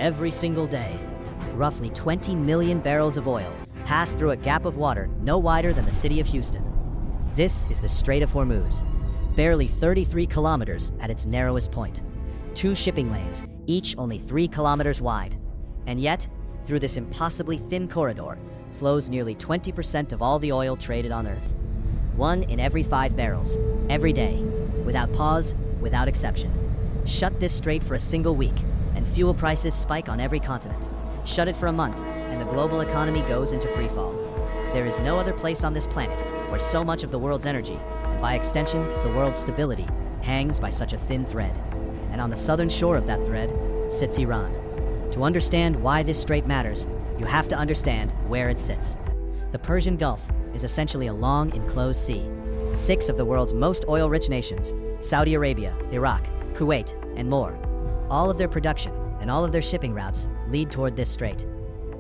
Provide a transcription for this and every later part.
every single day. Roughly 20 million barrels of oil pass through a gap of water no wider than the city of Houston. This is the Strait of Hormuz, barely 33 kilometers at its narrowest point. 2 shipping lanes, each only 3 kilometers wide. And yet, through this impossibly thin corridor, flows nearly 20% of all the oil traded on Earth. 1 in every 5 barrels, every day, without pause, without exception. Shut this strait for a single week, and fuel prices spike on every continent. Shut it for a month, and the global economy goes into freefall. There is no other place on this planet where so much of the world's energy, and by extension, the world's stability, hangs by such a thin thread. And on the southern shore of that thread sits Iran. To understand why this strait matters, you have to understand where it sits. The Persian Gulf is essentially a long, enclosed sea. 6 of the world's most oil-rich nations, Saudi Arabia, Iraq, Kuwait, and more, all of their production and all of their shipping routes lead toward this strait.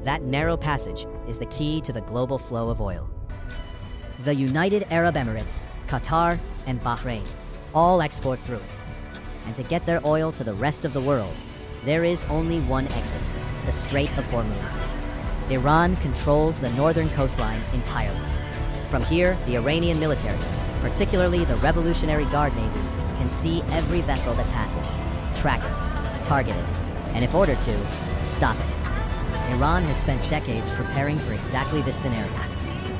That narrow passage is the key to the global flow of oil. The United Arab Emirates, Qatar, and Bahrain all export through it. And to get their oil to the rest of the world, there is only one exit, the Strait of Hormuz. Iran controls the northern coastline entirely. From here, the Iranian military, particularly the Revolutionary Guard Navy, can see every vessel that passes, track it, target it, and if ordered to, stop it. Iran has spent decades preparing for exactly this scenario.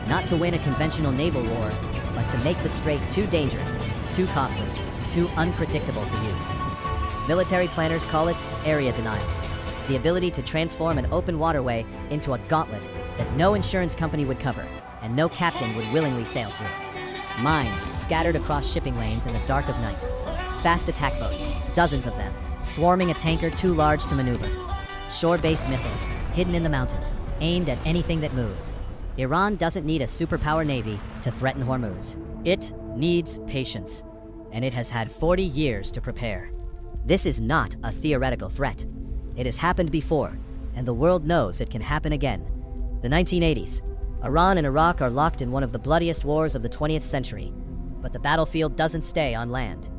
Not to win a conventional naval war, but to make the strait too dangerous, too costly, too unpredictable to use. Military planners call it area denial, the ability to transform an open waterway into a gauntlet that no insurance company would cover and no captain would willingly sail through. Mines scattered across shipping lanes in the dark of night. Fast attack boats, dozens of them, swarming a tanker too large to maneuver. Shore-based missiles, hidden in the mountains, aimed at anything that moves. Iran doesn't need a superpower navy to threaten Hormuz. It needs patience, and it has had 40 years to prepare. This is not a theoretical threat. It has happened before, and the world knows it can happen again. The 1980s. Iran and Iraq are locked in one of the bloodiest wars of the 20th century, but the battlefield doesn't stay on land.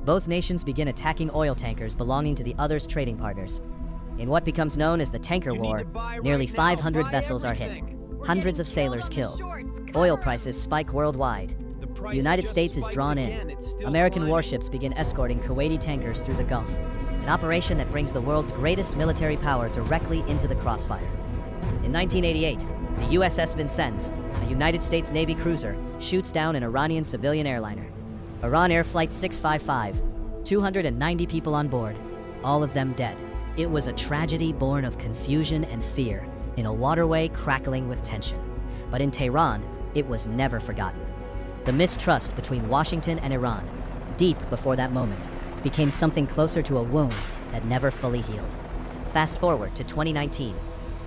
Both nations begin attacking oil tankers belonging to the other's trading partners. In what becomes known as the Tanker War, nearly 500 vessels are hit, hundreds of sailors killed. Oil prices spike worldwide. The United States is drawn in. American warships begin escorting Kuwaiti tankers through the Gulf, an operation that brings the world's greatest military power directly into the crossfire. In 1988, the USS Vincennes, a United States Navy cruiser, shoots down an Iranian civilian airliner. Iran Air Flight 655, 290 people on board, all of them dead. It was a tragedy born of confusion and fear in a waterway crackling with tension. But in Tehran, it was never forgotten. The mistrust between Washington and Iran, deep before that moment, became something closer to a wound that never fully healed. Fast forward to 2019.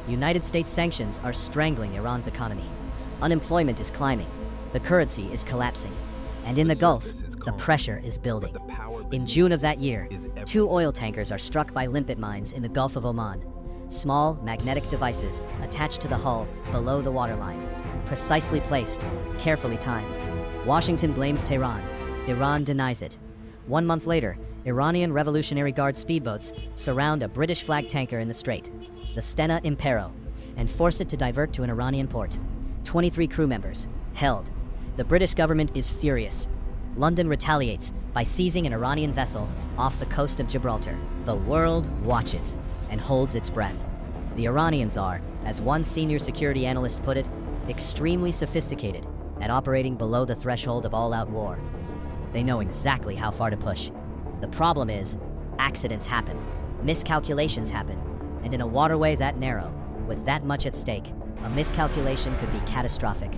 United States sanctions are strangling Iran's economy. Unemployment is climbing, the currency is collapsing, and in the Gulf, the pressure is building. In June of that year, 2 oil tankers are struck by limpet mines in the Gulf of Oman. Small, magnetic devices attached to the hull below the waterline, precisely placed, carefully timed. Washington blames Tehran. Iran denies it. 1 month later, Iranian Revolutionary Guard speedboats surround a British-flagged tanker in the strait, the Stena Impero, and force it to divert to an Iranian port. 23 crew members held. The British government is furious. London retaliates by seizing an Iranian vessel off the coast of Gibraltar. The world watches and holds its breath. The Iranians are, as one senior security analyst put it, extremely sophisticated at operating below the threshold of all-out war. They know exactly how far to push. The problem is, accidents happen, miscalculations happen, and in a waterway that narrow, with that much at stake, a miscalculation could be catastrophic.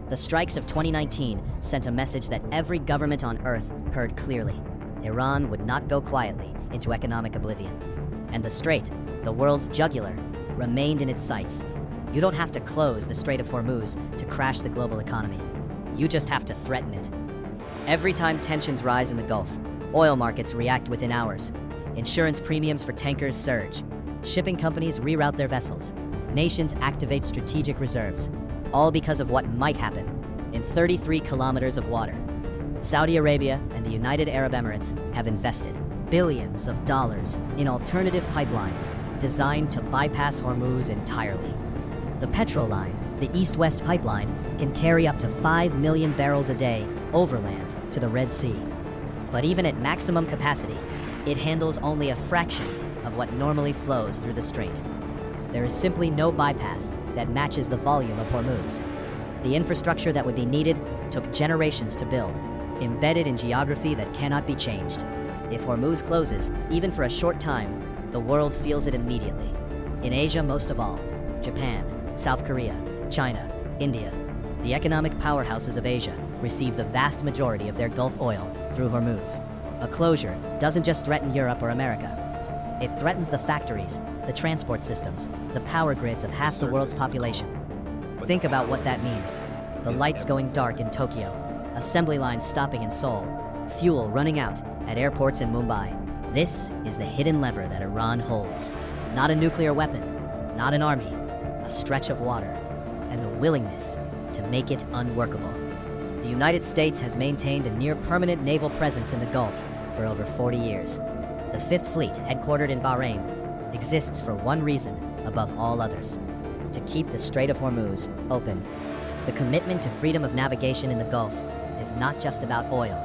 The strikes of 2019 sent a message that every government on Earth heard clearly. Iran would not go quietly into economic oblivion. And the strait, the world's jugular, remained in its sights. You don't have to close the Strait of Hormuz to crash the global economy. You just have to threaten it. Every time tensions rise in the Gulf, oil markets react within hours. Insurance premiums for tankers surge. Shipping companies reroute their vessels. Nations activate strategic reserves, all because of what might happen in 33 kilometers of water. Saudi Arabia and the United Arab Emirates have invested billions of dollars in alternative pipelines designed to bypass Hormuz entirely. The petrol line, the east-west pipeline, can carry up to 5 million barrels a day overland to the Red Sea. But even at maximum capacity, it handles only a fraction of what normally flows through the strait. There is simply no bypass that matches the volume of Hormuz. The infrastructure that would be needed took generations to build, embedded in geography that cannot be changed. If Hormuz closes, even for a short time, the world feels it immediately. In Asia most of all, Japan, South Korea, China, India, the economic powerhouses of Asia receive the vast majority of their Gulf oil through Hormuz. A closure doesn't just threaten Europe or America. It threatens the factories, the transport systems, the power grids of half the world's population. Think about what that means. The lights going dark in Tokyo, assembly lines stopping in Seoul, fuel running out at airports in Mumbai. This is the hidden lever that Iran holds. Not a nuclear weapon, not an army, a stretch of water, and the willingness to make it unworkable. The United States has maintained a near-permanent naval presence in the Gulf for over 40 years. The Fifth Fleet, headquartered in Bahrain, exists for one reason above all others: to keep the Strait of Hormuz open. The commitment to freedom of navigation in the Gulf is not just about oil.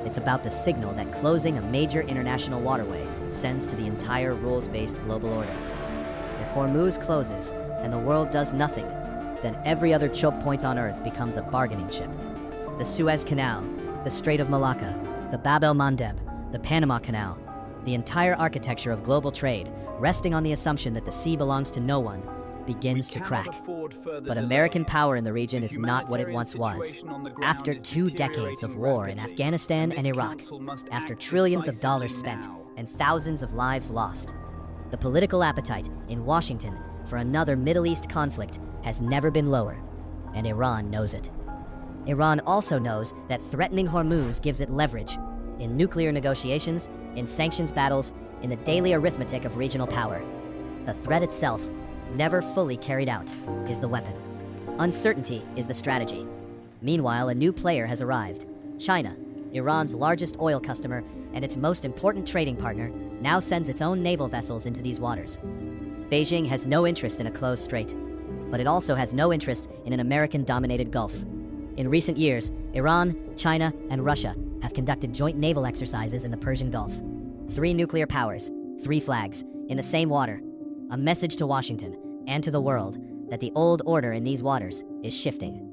It's about the signal that closing a major international waterway sends to the entire rules-based global order. If Hormuz closes and the world does nothing, then every other choke point on Earth becomes a bargaining chip. The Suez Canal, the Strait of Malacca, the Bab el-Mandeb, the Panama Canal, the entire architecture of global trade, resting on the assumption that the sea belongs to no one, begins to crack. But American power in the region is not what it once was. After 2 decades of war in Afghanistan and Iraq, after trillions of dollars spent and thousands of lives lost, the political appetite in Washington for another Middle East conflict has never been lower, and Iran knows it. Iran also knows that threatening Hormuz gives it leverage in nuclear negotiations, in sanctions battles, in the daily arithmetic of regional power. The threat itself, never fully carried out, is the weapon. Uncertainty is the strategy. Meanwhile, a new player has arrived. China, Iran's largest oil customer and its most important trading partner, now sends its own naval vessels into these waters. Beijing has no interest in a closed strait, but it also has no interest in an American-dominated Gulf. In recent years, Iran, China, and Russia have conducted joint naval exercises in the Persian Gulf. 3 nuclear powers, 3 flags, in the same water. A message to Washington and to the world that the old order in these waters is shifting.